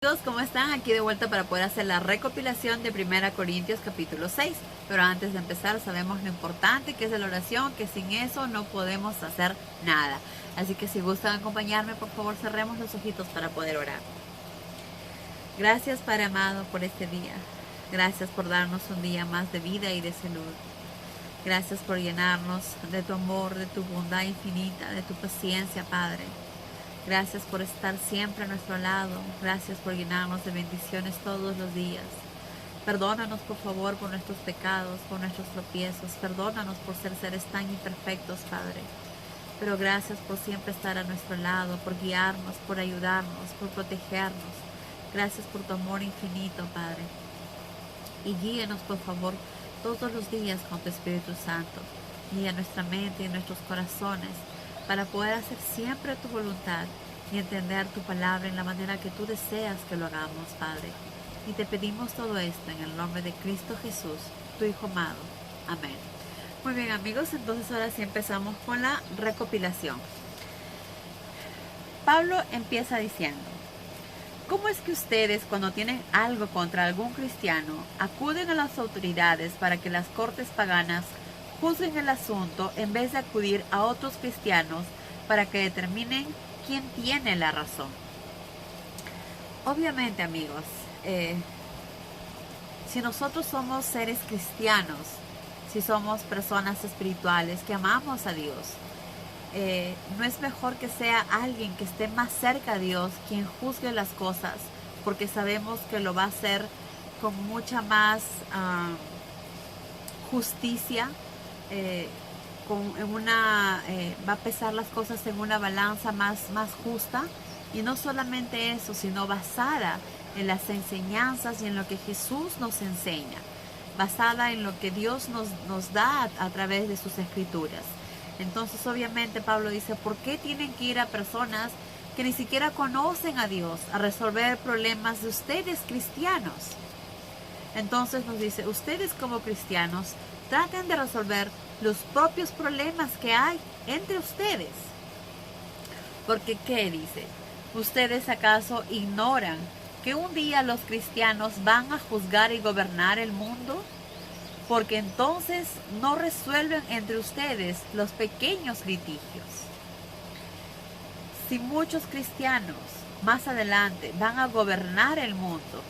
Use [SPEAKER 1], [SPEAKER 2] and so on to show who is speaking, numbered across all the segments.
[SPEAKER 1] Amigos, ¿cómo están? Aquí de vuelta para poder hacer la recopilación de 1 Corintios capítulo 6. Pero antes de empezar, sabemos lo importante que es la oración, que sin eso no podemos hacer nada. Así que si gustan acompañarme, por favor cerremos los ojitos para poder orar. Gracias, Padre amado, por este día. Gracias por darnos un día más de vida y de salud. Gracias por llenarnos de tu amor, de tu bondad infinita, de tu paciencia, Padre. Gracias por estar siempre a nuestro lado. Gracias por llenarnos de bendiciones todos los días. Perdónanos, por favor, por nuestros pecados, por nuestros tropiezos. Perdónanos por ser seres tan imperfectos, Padre. Pero gracias por siempre estar a nuestro lado, por guiarnos, por ayudarnos, por protegernos. Gracias por tu amor infinito, Padre. Y guíenos, por favor, todos los días con tu Espíritu Santo. Guía nuestra mente y nuestros corazones, para poder hacer siempre tu voluntad y entender tu palabra en la manera que tú deseas que lo hagamos, Padre. Y te pedimos todo esto en el nombre de Cristo Jesús, tu Hijo amado. Amén. Muy bien, amigos, entonces ahora sí empezamos con la recopilación. Pablo empieza diciendo: ¿cómo es que ustedes, cuando tienen algo contra algún cristiano, acuden a las autoridades para que las cortes paganas juzguen el asunto en vez de acudir a otros cristianos para que determinen quién tiene la razón? Obviamente, amigos, si nosotros somos seres cristianos, si somos personas espirituales que amamos a Dios, no es mejor que sea alguien que esté más cerca a Dios quien juzgue las cosas, porque sabemos que lo va a hacer con mucha más justicia. Va a pesar las cosas en una balanza más justa, y no solamente eso, sino basada en las enseñanzas y en lo que Jesús nos enseña, basada en lo que Dios nos da a través de sus escrituras. Entonces, obviamente, Pablo dice: ¿por qué tienen que ir a personas que ni siquiera conocen a Dios a resolver problemas de ustedes, cristianos? Entonces nos dice: ustedes como cristianos traten de resolver los propios problemas que hay entre ustedes. Porque, ¿qué dice? ¿Ustedes acaso ignoran que un día los cristianos van a juzgar y gobernar el mundo? Porque entonces no resuelven entre ustedes los pequeños litigios. Si muchos cristianos más adelante van a gobernar el mundo,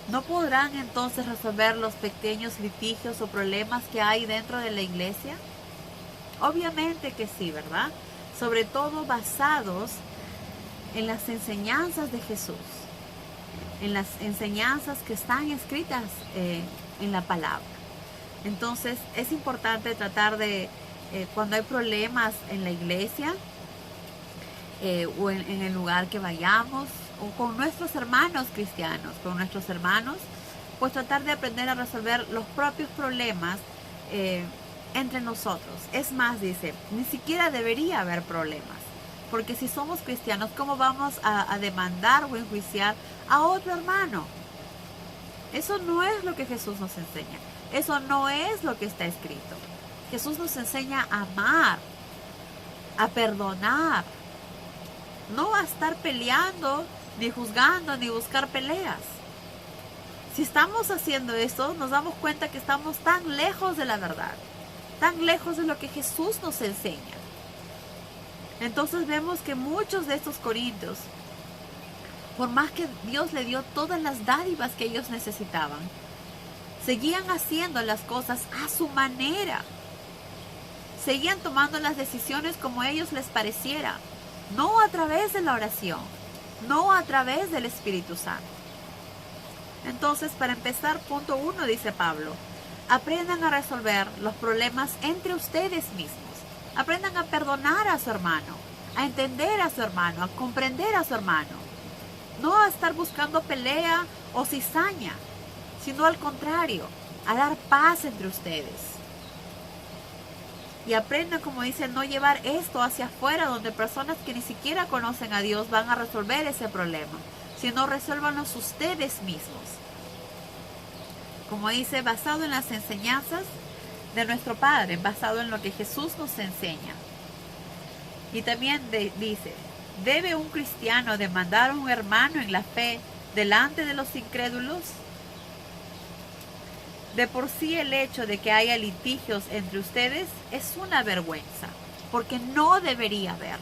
[SPEAKER 1] ¿no podrán entonces resolver los pequeños litigios o problemas que hay dentro de la iglesia? Obviamente que sí, ¿verdad? Sobre todo basados en las enseñanzas de Jesús, en las enseñanzas que están escritas en la palabra. Entonces es importante tratar de, cuando hay problemas en la iglesia o en el lugar que vayamos, o con nuestros hermanos cristianos, con nuestros hermanos, pues tratar de aprender a resolver los propios problemas entre nosotros. Es más, dice, ni siquiera debería haber problemas, porque si somos cristianos, ¿cómo vamos a demandar o enjuiciar a otro hermano? Eso no es lo que Jesús nos enseña. Eso no es lo que está escrito. Jesús nos enseña a amar, a perdonar, no a estar peleando, ni juzgando, ni buscar peleas. Si estamos haciendo esto, nos damos cuenta que estamos tan lejos de la verdad, tan lejos de lo que Jesús nos enseña. Entonces vemos que muchos de estos corintios, por más que Dios le dio todas las dádivas que ellos necesitaban, seguían haciendo las cosas a su manera. Seguían tomando las decisiones como a ellos les pareciera, no a través de la oración, no a través del Espíritu Santo. Entonces, para empezar, punto 1, dice Pablo: aprendan a resolver los problemas entre ustedes mismos. Aprendan a perdonar a su hermano, a entender a su hermano, a comprender a su hermano. No a estar buscando pelea o cizaña, sino al contrario, a dar paz entre ustedes. Y aprendan, como dice, no llevar esto hacia afuera, donde personas que ni siquiera conocen a Dios van a resolver ese problema, sino resuélvanlos ustedes mismos. Como dice, basado en las enseñanzas de nuestro Padre, basado en lo que Jesús nos enseña. Y también dice: ¿Debe un cristiano demandar a un hermano en la fe delante de los incrédulos? De por sí el hecho de que haya litigios entre ustedes es una vergüenza, porque no debería haber.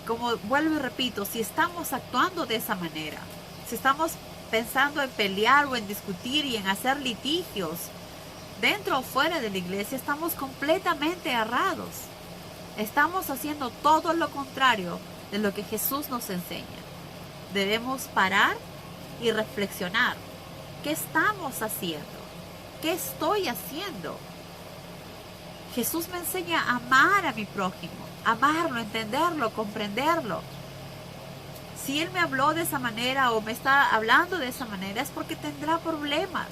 [SPEAKER 1] Como vuelvo y repito, si estamos actuando de esa manera, si estamos pensando en pelear o en discutir y en hacer litigios dentro o fuera de la iglesia, estamos completamente errados. Estamos haciendo todo lo contrario de lo que Jesús nos enseña. Debemos parar y reflexionar. ¿Qué estamos haciendo? ¿Qué estoy haciendo? Jesús me enseña a amar a mi prójimo, amarlo, entenderlo, comprenderlo. Si Él me habló de esa manera o me está hablando de esa manera, es porque tendrá problemas,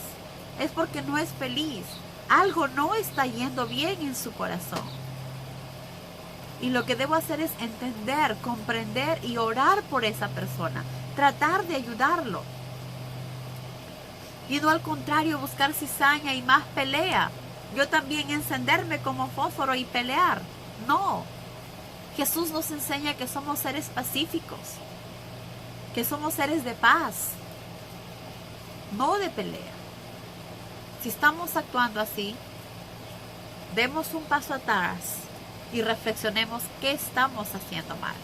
[SPEAKER 1] es porque no es feliz. Algo no está yendo bien en su corazón. Y lo que debo hacer es entender, comprender y orar por esa persona, tratar de ayudarlo. Y no al contrario, buscar cizaña y más pelea. Yo también encenderme como fósforo y pelear. No. Jesús nos enseña que somos seres pacíficos, que somos seres de paz, no de pelea. Si estamos actuando así, demos un paso atrás y reflexionemos qué estamos haciendo mal.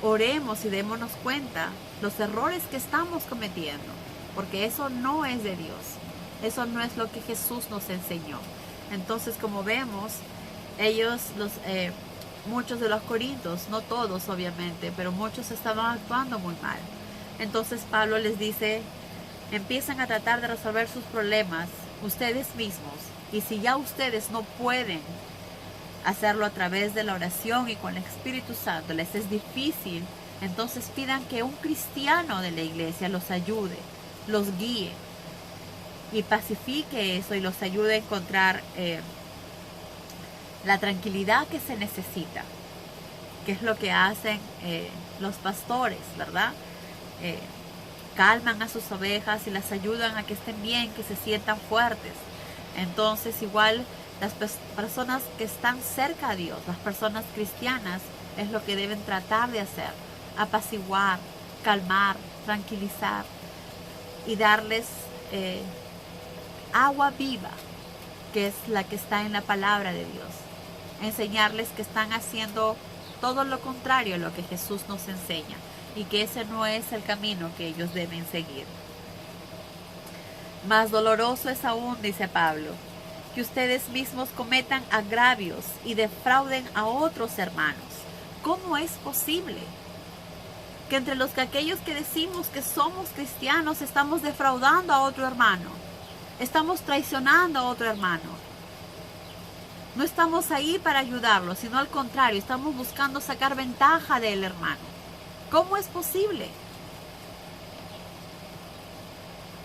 [SPEAKER 1] Oremos y démonos cuenta los errores que estamos cometiendo, porque eso no es de Dios. Eso no es lo que Jesús nos enseñó. Entonces, como vemos, ellos, muchos de los corintios, no todos obviamente, pero muchos estaban actuando muy mal. Entonces Pablo les dice, empiezan a tratar de resolver sus problemas ustedes mismos. Y si ya ustedes no pueden hacerlo a través de la oración y con el Espíritu Santo, les es difícil, entonces pidan que un cristiano de la iglesia los ayude, los guíe y pacifique eso y los ayude a encontrar la tranquilidad que se necesita, que es lo que hacen los pastores, ¿verdad? Calman a sus ovejas y las ayudan a que estén bien, que se sientan fuertes. Entonces igual las personas que están cerca a Dios, las personas cristianas, es lo que deben tratar de hacer: apaciguar, calmar, tranquilizar y darles agua viva, que es la que está en la palabra de Dios. Enseñarles que están haciendo todo lo contrario a lo que Jesús nos enseña y que ese no es el camino que ellos deben seguir. Más doloroso es aún, dice Pablo, que ustedes mismos cometan agravios y defrauden a otros hermanos. ¿Cómo es posible que entre aquellos que decimos que somos cristianos estamos defraudando a otro hermano? Estamos traicionando a otro hermano. No estamos ahí para ayudarlo, sino al contrario, estamos buscando sacar ventaja del hermano. ¿Cómo es posible?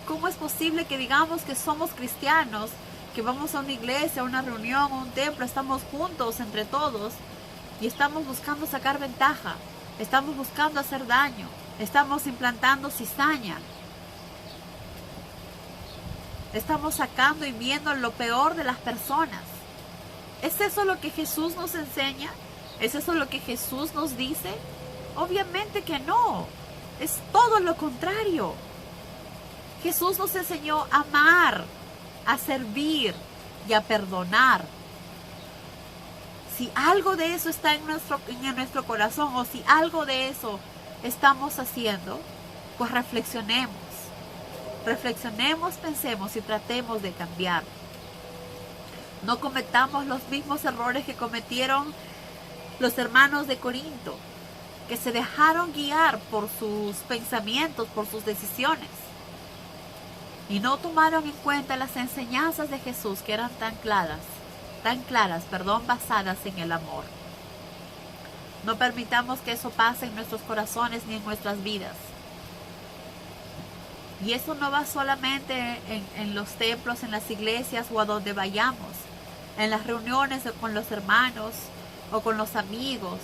[SPEAKER 1] ¿Cómo es posible que digamos que somos cristianos, que vamos a una iglesia, a una reunión, a un templo, estamos juntos entre todos y estamos buscando sacar ventaja, estamos buscando hacer daño, estamos implantando cizaña, estamos sacando y viendo lo peor de las personas? ¿Es eso lo que Jesús nos enseña? ¿Es eso lo que Jesús nos dice? Obviamente que no. Es todo lo contrario. Jesús nos enseñó a amar, a servir y a perdonar. Si algo de eso está en nuestro corazón, o si algo de eso estamos haciendo, pues reflexionemos. Reflexionemos, pensemos y tratemos de cambiar. No cometamos los mismos errores que cometieron los hermanos de Corinto, que se dejaron guiar por sus pensamientos, por sus decisiones, y no tomaron en cuenta las enseñanzas de Jesús, que eran tan claras, basadas en el amor. No permitamos que eso pase en nuestros corazones ni en nuestras vidas. Y eso no va solamente en los templos, en las iglesias o a donde vayamos, en las reuniones con los hermanos o con los amigos,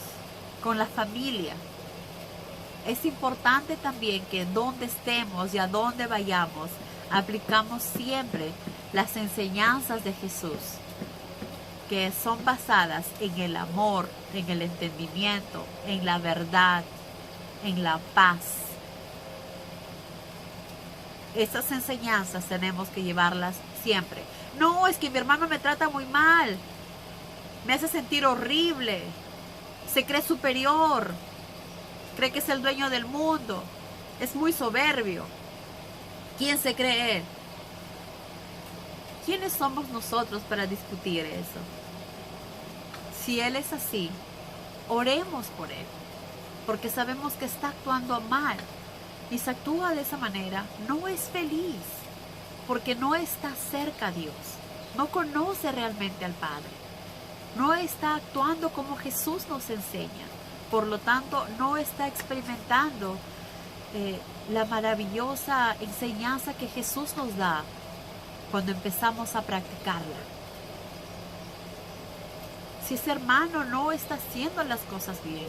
[SPEAKER 1] con la familia. Es importante también que donde estemos y a donde vayamos, aplicamos siempre las enseñanzas de Jesús. que son basadas en el amor, en el entendimiento, en la verdad, en la paz. Esas enseñanzas tenemos que llevarlas siempre. No, es que mi hermano me trata muy mal, me hace sentir horrible, se cree superior, cree que es el dueño del mundo, es muy soberbio. ¿Quién se cree él? ¿Quiénes somos nosotros para discutir eso? Si él es así, oremos por él, porque sabemos que está actuando mal. Y si actúa de esa manera, no es feliz, porque no está cerca a Dios, no conoce realmente al Padre, no está actuando como Jesús nos enseña, por lo tanto no está experimentando la maravillosa enseñanza que Jesús nos da cuando empezamos a practicarla. Si ese hermano no está haciendo las cosas bien,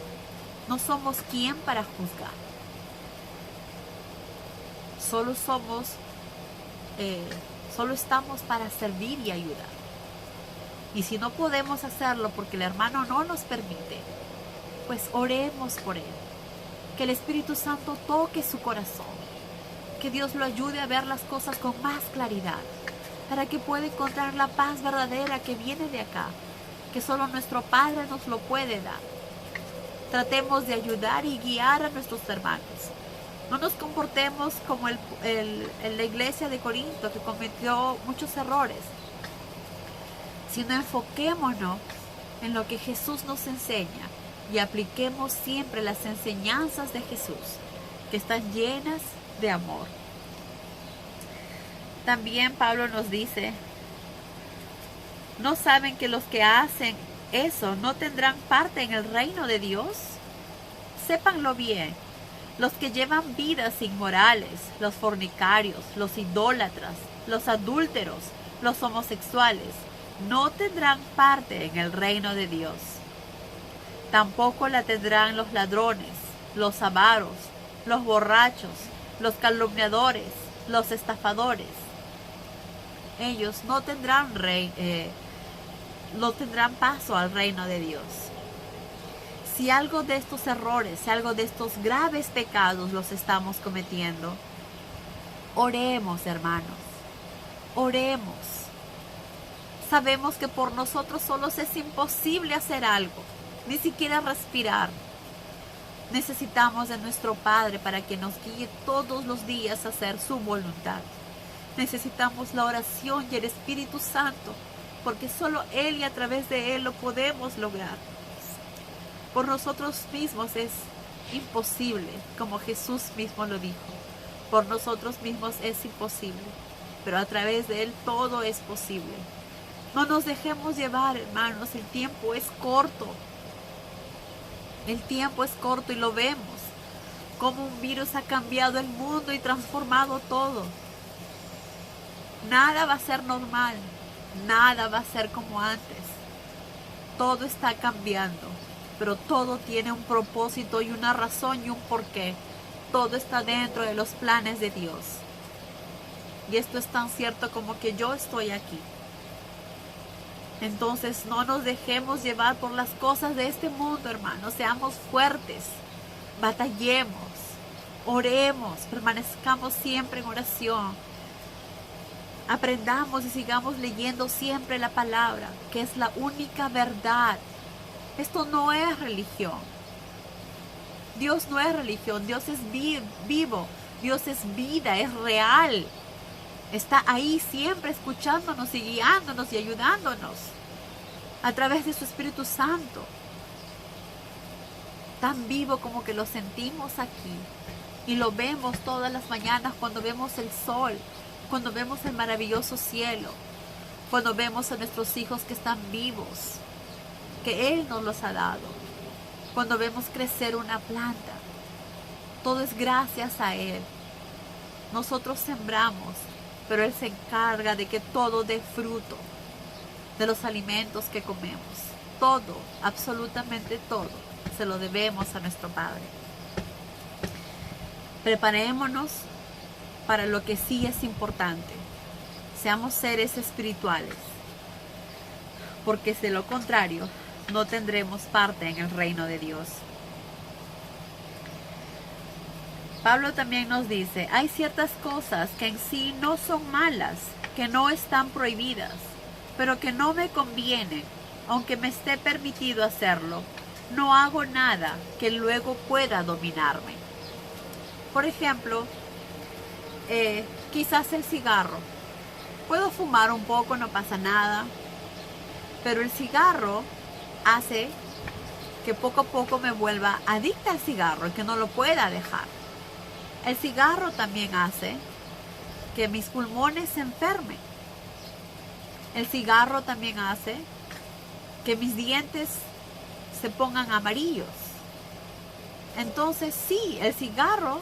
[SPEAKER 1] no somos quien para juzgar. Solo estamos para servir y ayudar. Y si no podemos hacerlo porque el hermano no nos permite, pues oremos por él. Que el Espíritu Santo toque su corazón. Que Dios lo ayude a ver las cosas con más claridad, para que pueda encontrar la paz verdadera que viene de acá, que solo nuestro Padre nos lo puede dar. Tratemos de ayudar y guiar a nuestros hermanos. No nos comportemos como la iglesia de Corinto, que cometió muchos errores, sino enfoquémonos en lo que Jesús nos enseña y apliquemos siempre las enseñanzas de Jesús, que están llenas de amor. También Pablo nos dice, ¿no saben que los que hacen eso no tendrán parte en el reino de Dios? Sépanlo bien. Los que llevan vidas inmorales, los fornicarios, los idólatras, los adúlteros, los homosexuales, no tendrán parte en el reino de Dios. Tampoco la tendrán los ladrones, los avaros, los borrachos, los calumniadores, los estafadores. Ellos no tendrán paso al reino de Dios. Si algo de estos errores, si algo de estos graves pecados los estamos cometiendo, oremos, hermanos, oremos. Sabemos que por nosotros solos es imposible hacer algo, ni siquiera respirar. Necesitamos de nuestro Padre para que nos guíe todos los días a hacer su voluntad. Necesitamos la oración y el Espíritu Santo, porque solo Él y a través de Él lo podemos lograr. Por nosotros mismos es imposible, como Jesús mismo lo dijo. Por nosotros mismos es imposible, pero a través de Él todo es posible. No nos dejemos llevar, hermanos, el tiempo es corto. El tiempo es corto y lo vemos, como un virus ha cambiado el mundo y transformado todo. Nada va a ser normal, nada va a ser como antes. Todo está cambiando, pero todo tiene un propósito y una razón y un porqué. Todo está dentro de los planes de Dios. Y esto es tan cierto como que yo estoy aquí. Entonces no nos dejemos llevar por las cosas de este mundo, hermanos. Seamos fuertes, batallemos, oremos, permanezcamos siempre en oración. Aprendamos y sigamos leyendo siempre la palabra, que es la única verdad. Esto no es religión. Dios no es religión, Dios es vivo, Dios es vida, es real. Está ahí siempre escuchándonos y guiándonos y ayudándonos a través de su Espíritu Santo. Tan vivo como que lo sentimos aquí y lo vemos todas las mañanas cuando vemos el sol, cuando vemos el maravilloso cielo, cuando vemos a nuestros hijos que están vivos, que Él nos los ha dado, cuando vemos crecer una planta. Todo es gracias a Él. Nosotros sembramos, pero Él se encarga de que todo dé fruto de los alimentos que comemos. Todo, absolutamente todo, se lo debemos a nuestro Padre. Preparémonos para lo que sí es importante. Seamos seres espirituales. porque de lo contrario no tendremos parte en el reino de Dios. Pablo también nos dice, hay ciertas cosas que en sí no son malas, que no están prohibidas, pero que no me convienen, aunque me esté permitido hacerlo. No hago nada que luego pueda dominarme. Por ejemplo, quizás el cigarro. Puedo fumar un poco, no pasa nada, pero el cigarro hace que poco a poco me vuelva adicta al cigarro y que no lo pueda dejar. El cigarro también hace que mis pulmones se enfermen. El cigarro también hace que mis dientes se pongan amarillos. Entonces sí, el cigarro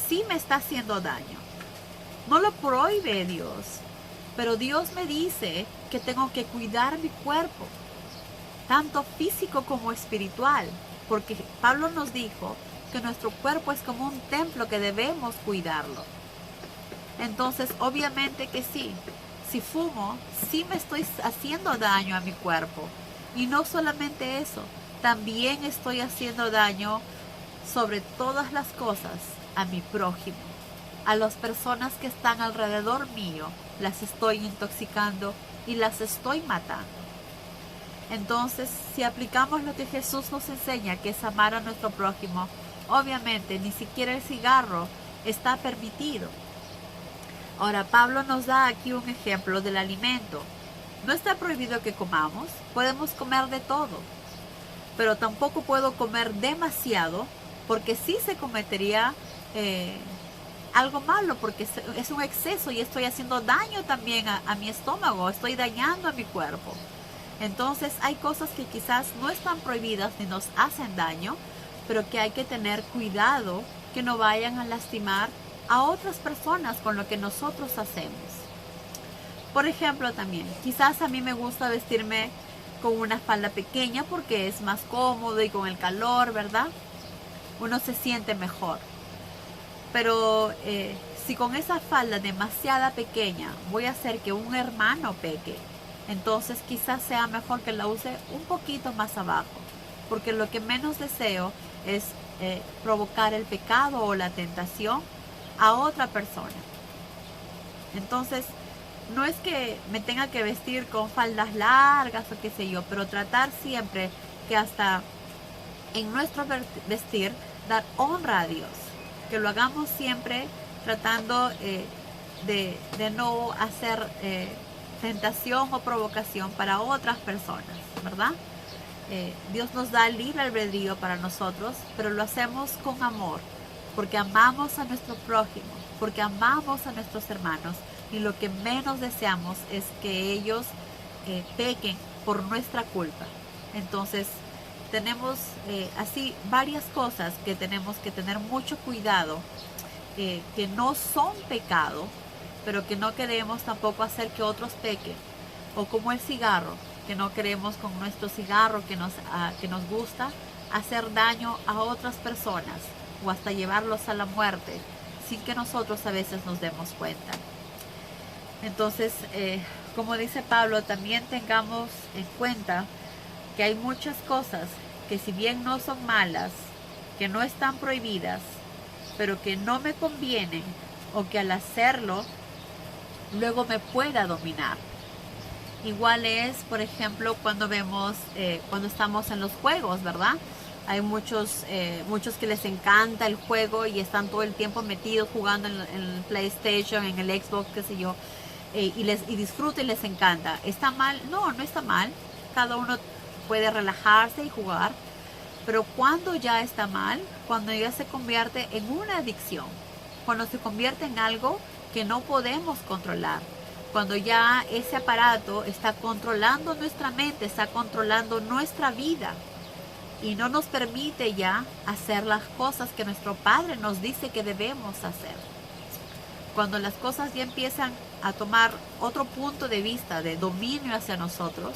[SPEAKER 1] sí me está haciendo daño. No lo prohíbe Dios, pero Dios me dice que tengo que cuidar mi cuerpo, tanto físico como espiritual, porque Pablo nos dijo que nuestro cuerpo es como un templo que debemos cuidarlo. Entonces, obviamente que sí, si fumo, sí me estoy haciendo daño a mi cuerpo. Y no solamente eso, también estoy haciendo daño sobre todas las cosas a mi prójimo. A las personas que están alrededor mío, las estoy intoxicando y las estoy matando. Entonces, si aplicamos lo que Jesús nos enseña, que es amar a nuestro prójimo, obviamente ni siquiera el cigarro está permitido. Ahora, Pablo nos da aquí un ejemplo del alimento. No está prohibido que comamos, podemos comer de todo, pero tampoco puedo comer demasiado, porque sí se cometería algo malo, porque es un exceso y estoy haciendo daño también a mi estómago, estoy dañando a mi cuerpo. Entonces hay cosas que quizás no están prohibidas ni nos hacen daño, pero que hay que tener cuidado que no vayan a lastimar a otras personas con lo que nosotros hacemos. Por ejemplo, también, quizás a mí me gusta vestirme con una falda pequeña porque es más cómodo y con el calor, ¿verdad? Uno se siente mejor. Pero si con esa falda demasiado pequeña voy a hacer que un hermano peque, entonces quizás sea mejor que la use un poquito más abajo, porque lo que menos deseo es provocar el pecado o la tentación a otra persona. Entonces, no es que me tenga que vestir con faldas largas o qué sé yo, pero tratar siempre que hasta en nuestro vestir dar honra a Dios, que lo hagamos siempre tratando de no hacer tentación o provocación para otras personas, ¿verdad? Dios nos da el libre albedrío para nosotros, pero lo hacemos con amor, porque amamos a nuestro prójimo, porque amamos a nuestros hermanos, y lo que menos deseamos es que ellos pequen por nuestra culpa. Entonces, tenemos así varias cosas que tenemos que tener mucho cuidado, que no son pecado, pero que no queremos tampoco hacer que otros pequen. O como el cigarro, que no queremos con nuestro cigarro que nos gusta hacer daño a otras personas o hasta llevarlos a la muerte sin que nosotros a veces nos demos cuenta. Entonces, como dice Pablo, también tengamos en cuenta que hay muchas cosas que si bien no son malas, que no están prohibidas, pero que no me convienen o que al hacerlo luego me pueda dominar. Igual es, por ejemplo, cuando vemos, cuando estamos en los juegos, ¿verdad? Hay muchos que les encanta el juego y están todo el tiempo metidos jugando en el PlayStation, en el Xbox, qué sé yo, y disfrutan y les encanta. ¿Está mal? No, no está mal. Cada uno puede relajarse y jugar. Pero cuando ya está mal, cuando ya se convierte en una adicción, cuando se convierte en algo que no podemos controlar, cuando ya ese aparato está controlando nuestra mente, está controlando nuestra vida y no nos permite ya hacer las cosas que nuestro Padre nos dice que debemos hacer. Cuando las cosas ya empiezan a tomar otro punto de vista de dominio hacia nosotros,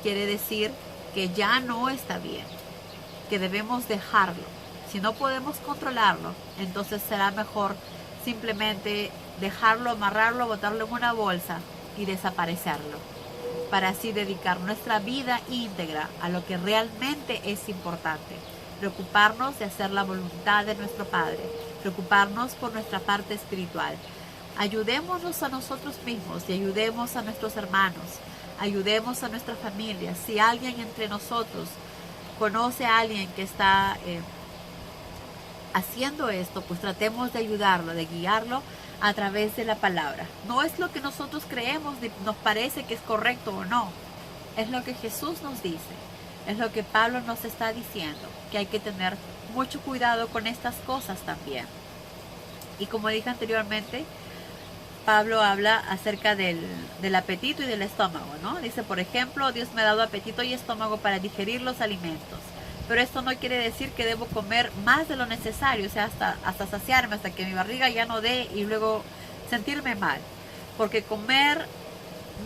[SPEAKER 1] quiere decir que ya no está bien, que debemos dejarlo. Si no podemos controlarlo, entonces será mejor simplemente dejarlo, amarrarlo, botarlo en una bolsa y desaparecerlo. para así dedicar nuestra vida íntegra a lo que realmente es importante. Preocuparnos de hacer la voluntad de nuestro Padre, preocuparnos por nuestra parte espiritual. Ayudémonos a nosotros mismos y ayudemos a nuestros hermanos, ayudemos a nuestra familia. Si alguien entre nosotros conoce a alguien que está haciendo esto, pues tratemos de ayudarlo, de guiarlo a través de la palabra. No es lo que nosotros creemos, nos parece que es correcto o no. Es lo que Jesús nos dice. Es lo que Pablo nos está diciendo, que hay que tener mucho cuidado con estas cosas también. Y como dije anteriormente, Pablo habla acerca del apetito y del estómago, ¿no? Dice, por ejemplo, Dios me ha dado apetito y estómago para digerir los alimentos. Pero esto no quiere decir que debo comer más de lo necesario, o sea, hasta saciarme, hasta que mi barriga ya no dé y luego sentirme mal. Porque comer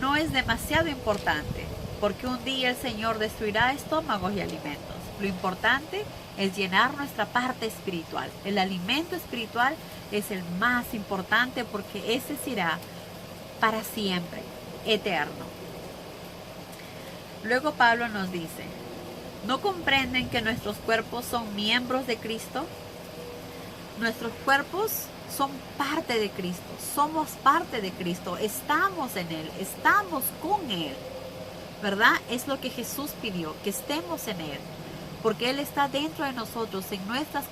[SPEAKER 1] no es demasiado importante, porque un día el Señor destruirá estómagos y alimentos. Lo importante es llenar nuestra parte espiritual. El alimento espiritual es el más importante porque ese será para siempre, eterno. Luego Pablo nos dice, ¿no comprenden que nuestros cuerpos son miembros de Cristo? Nuestros cuerpos son parte de Cristo, somos parte de Cristo, estamos en Él, estamos con Él, ¿verdad? Es lo que Jesús pidió, que estemos en Él, porque Él está dentro de nosotros, en nuestros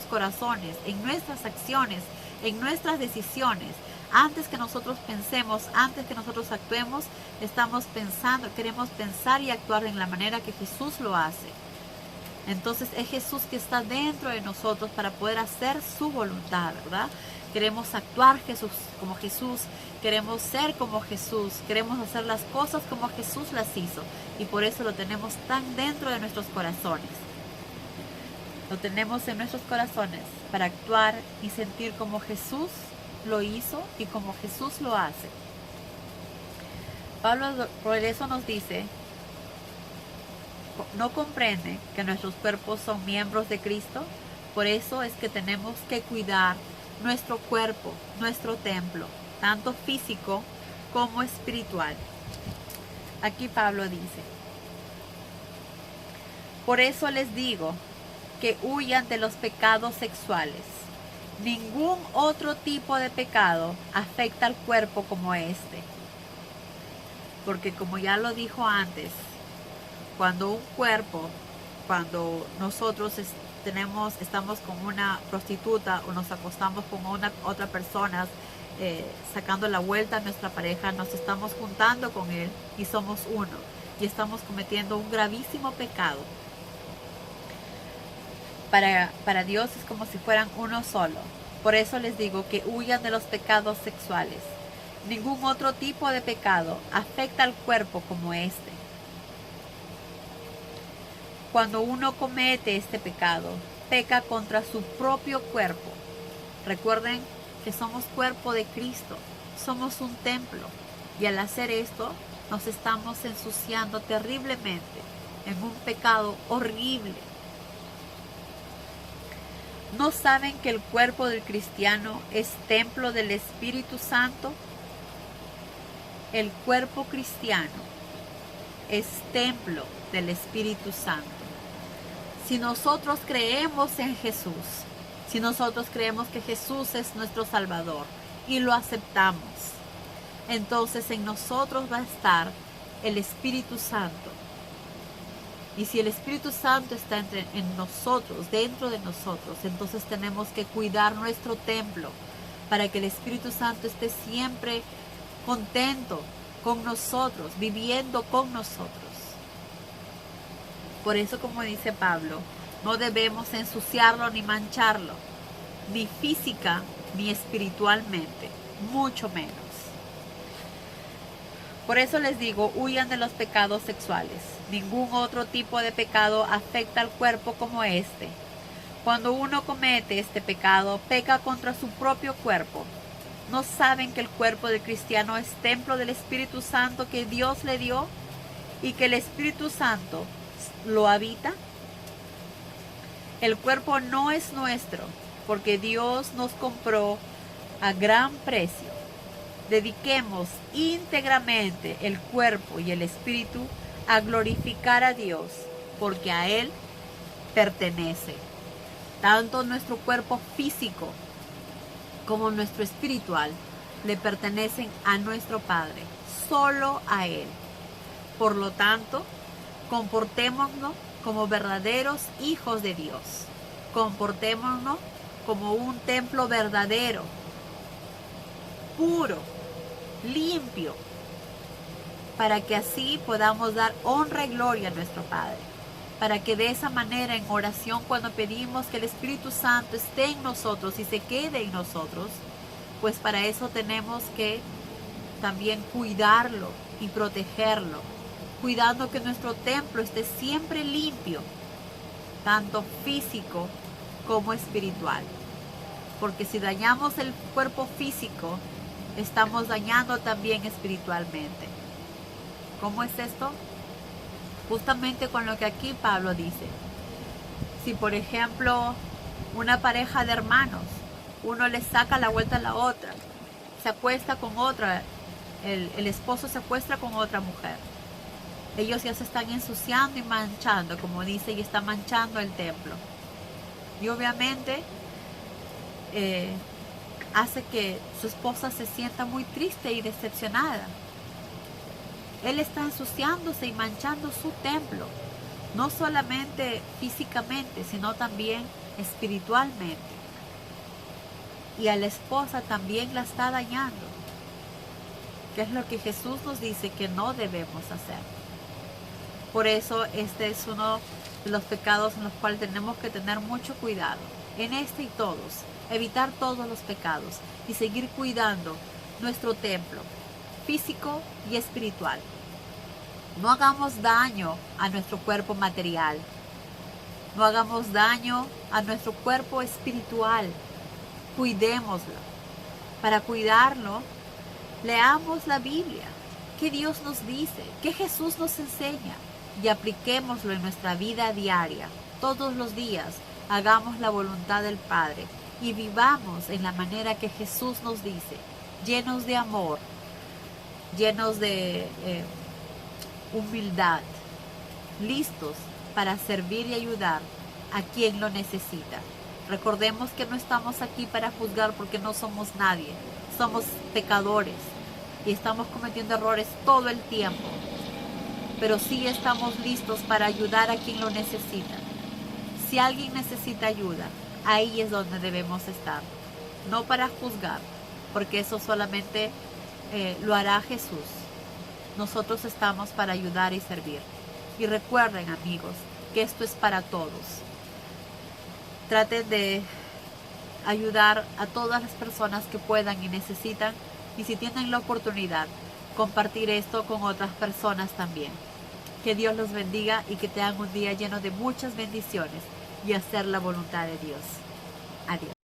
[SPEAKER 1] corazones, en nuestras acciones, en nuestras decisiones. Antes que nosotros pensemos, antes que nosotros actuemos, estamos pensando, queremos pensar y actuar en la manera que Jesús lo hace. Entonces es Jesús que está dentro de nosotros para poder hacer su voluntad, ¿verdad? Queremos actuar como Jesús, queremos ser como Jesús, queremos hacer las cosas como Jesús las hizo. Y por eso lo tenemos tan dentro de nuestros corazones. Lo tenemos en nuestros corazones para actuar y sentir como Jesús lo hizo y como Jesús lo hace. Pablo por eso nos dice, ¿no comprende que nuestros cuerpos son miembros de Cristo? Por eso es que tenemos que cuidar nuestro cuerpo, nuestro templo, tanto físico como espiritual. Aquí Pablo dice, por eso les digo que huyan de los pecados sexuales. Ningún otro tipo de pecado afecta al cuerpo como este. Porque como ya lo dijo antes, cuando nosotros estamos con una prostituta o nos acostamos con otra persona, sacando la vuelta a nuestra pareja, nos estamos juntando con él y somos uno. Y estamos cometiendo un gravísimo pecado. Para Dios es como si fueran uno solo. Por eso les digo que huyan de los pecados sexuales. Ningún otro tipo de pecado afecta al cuerpo como este. Cuando uno comete este pecado, peca contra su propio cuerpo. Recuerden que somos cuerpo de Cristo, somos un templo. Y al hacer esto, nos estamos ensuciando terriblemente en un pecado horrible. ¿No saben que el cuerpo del cristiano es templo del Espíritu Santo? El cuerpo cristiano es templo del Espíritu Santo. Si nosotros creemos en Jesús, si nosotros creemos que Jesús es nuestro Salvador y lo aceptamos, entonces en nosotros va a estar el Espíritu Santo. Y si el Espíritu Santo está en nosotros, dentro de nosotros, entonces tenemos que cuidar nuestro templo para que el Espíritu Santo esté siempre contento con nosotros, viviendo con nosotros. Por eso, como dice Pablo, no debemos ensuciarlo ni mancharlo, ni física ni espiritualmente, mucho menos. Por eso les digo, huyan de los pecados sexuales. Ningún otro tipo de pecado afecta al cuerpo como este. Cuando uno comete este pecado, peca contra su propio cuerpo. ¿No saben que el cuerpo del cristiano es templo del Espíritu Santo que Dios le dio y que el Espíritu Santo lo habita? El cuerpo no es nuestro, porque Dios nos compró a gran precio. dediquemos íntegramente el cuerpo y el espíritu a glorificar a Dios, porque a Él pertenece tanto nuestro cuerpo físico como nuestro espiritual, le pertenecen a nuestro Padre, solo a Él. Por lo tanto, comportémonos como verdaderos hijos de Dios. Comportémonos como un templo verdadero, puro, limpio, para que así podamos dar honra y gloria a nuestro Padre. Para que de esa manera en oración, cuando pedimos que el Espíritu Santo esté en nosotros y se quede en nosotros, pues para eso tenemos que también cuidarlo y protegerlo, cuidando que nuestro templo esté siempre limpio, tanto físico como espiritual. Porque si dañamos el cuerpo físico, estamos dañando también espiritualmente. ¿Cómo es esto? Justamente con lo que aquí Pablo dice. Si por ejemplo una pareja de hermanos, uno le saca la vuelta a la otra, se acuesta con otra, el esposo se acuesta con otra mujer, ellos ya se están ensuciando y manchando, como dice, y está manchando el templo. Y obviamente hace que su esposa se sienta muy triste y decepcionada. Él está ensuciándose y manchando su templo, no solamente físicamente, sino también espiritualmente. Y a la esposa también la está dañando, que es lo que Jesús nos dice que no debemos hacer. Por eso este es uno de los pecados en los cuales tenemos que tener mucho cuidado. En este y todos, evitar todos los pecados y seguir cuidando nuestro templo físico y espiritual. No hagamos daño a nuestro cuerpo material. No hagamos daño a nuestro cuerpo espiritual. Cuidémoslo. Para cuidarlo, leamos la Biblia. ¿Qué Dios nos dice? ¿Qué Jesús nos enseña? Y apliquémoslo en nuestra vida diaria. Todos los días hagamos la voluntad del Padre y vivamos en la manera que Jesús nos dice, llenos de amor, llenos de humildad, listos para servir y ayudar a quien lo necesita. Recordemos que no estamos aquí para juzgar porque no somos nadie, somos pecadores y estamos cometiendo errores todo el tiempo, pero sí estamos listos para ayudar a quien lo necesita. Si alguien necesita ayuda, ahí es donde debemos estar, no para juzgar, porque eso solamente lo hará Jesús. Nosotros estamos para ayudar y servir. Y recuerden, amigos, que esto es para todos. Traten de ayudar a todas las personas que puedan y necesitan, y si tienen la oportunidad, compartir esto con otras personas también. Que Dios los bendiga y que tengan un día lleno de muchas bendiciones y hacer la voluntad de Dios. Adiós.